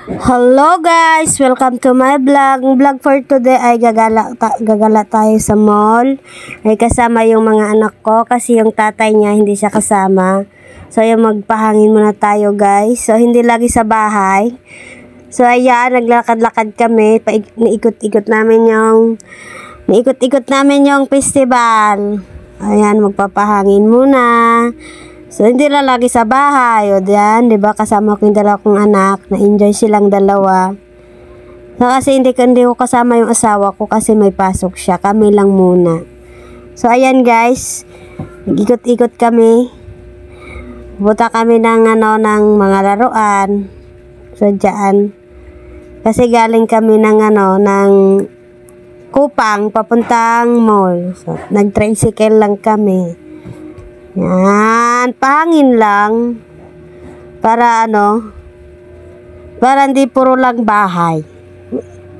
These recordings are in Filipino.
Hello guys! Welcome to my vlog. Vlog for today ay gagala tayo sa mall. Ay kasama yung mga anak ko kasi yung tatay niya hindi siya kasama. So yung magpahangin muna tayo guys. So hindi lagi sa bahay. So ayan, naglakad-lakad kami. Naikot-ikot namin yung festival. Ayan, magpapahangin muna. So, hindi lang lagi sa bahay. O, diyan, diba? Kasama ko yung dalawa kong anak. Na-enjoy silang dalawa. So, kasi hindi ko kasama yung asawa ko kasi may pasok siya. Kami lang muna. So, ayan guys. Nag-ikot-ikot kami. Buta kami ng mga laruan. So, diyan. Kasi galing kami ng Kupang papuntang mall. So, nag-tricycle lang kami. Yan, pahangin lang para para hindi puro lang bahay.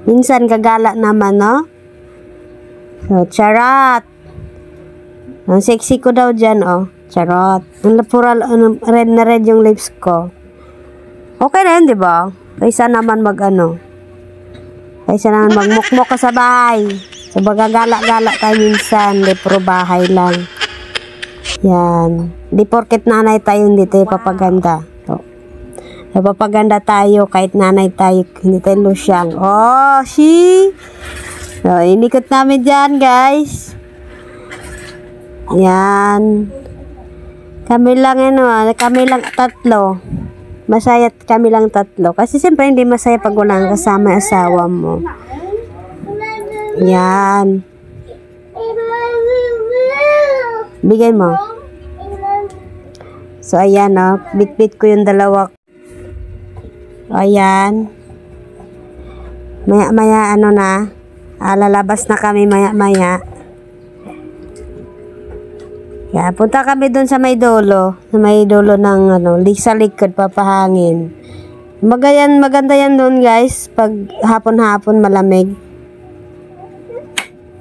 Minsan gagala naman, no? So, charot. Ang sexy ko daw dyan, oh. Charot. Ang red na red yung lips ko. Okay na yun, di ba? Kaysa naman kaysa naman magmukmok ka sa bahay. So, bagagala-gala tayo minsan. Di puro bahay lang. Yan. Di porket nanay tayo, hindi tayo papaganda. So, papaganda tayo kahit nanay tayo, hindi tayo lusyang. Oh, she! So, inikot namin dyan, guys. Yan. Kami lang tatlo. Masaya kami lang tatlo. Kasi siyempre hindi masaya pag walang kasama asawa mo. Yan. Bigay mo. So, ayan, oh. Bit-bit ko yung dalawa. Ayan. Maya-maya, lalabas na kami maya-maya. Yan, punta kami dun sa may dulo. Sa may dulo ng, sa likod, papahangin. Maganda yan dun, guys. Pag hapon-hapon, malamig.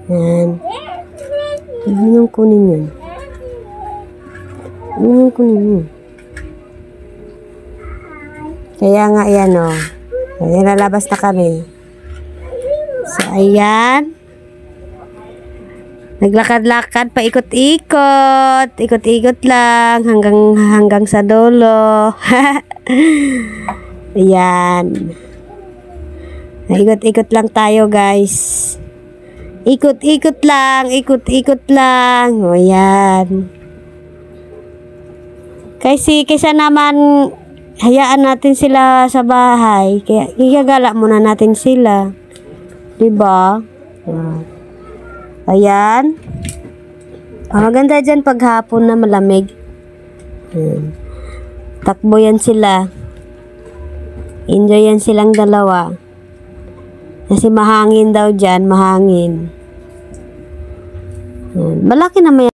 Yan. Hindi yung kunin yun. Kaya nga, ayan, oh. Ayan, lalabas na kami. So, ayan. Naglakad-lakad, paikot-ikot. Ikot-ikot lang hanggang sa dulo. Ayan. Ikot-ikot lang tayo, guys. Ikot-ikot lang. O, ayan. Kaysa naman hayaan natin sila sa bahay. Kaya igagala muna natin sila. Diba? Ayan. Maganda dyan paghapon na malamig. Takbo yan sila. Enjoy yan silang dalawa. Kasi mahangin daw dyan. Mahangin. Malaki naman yan.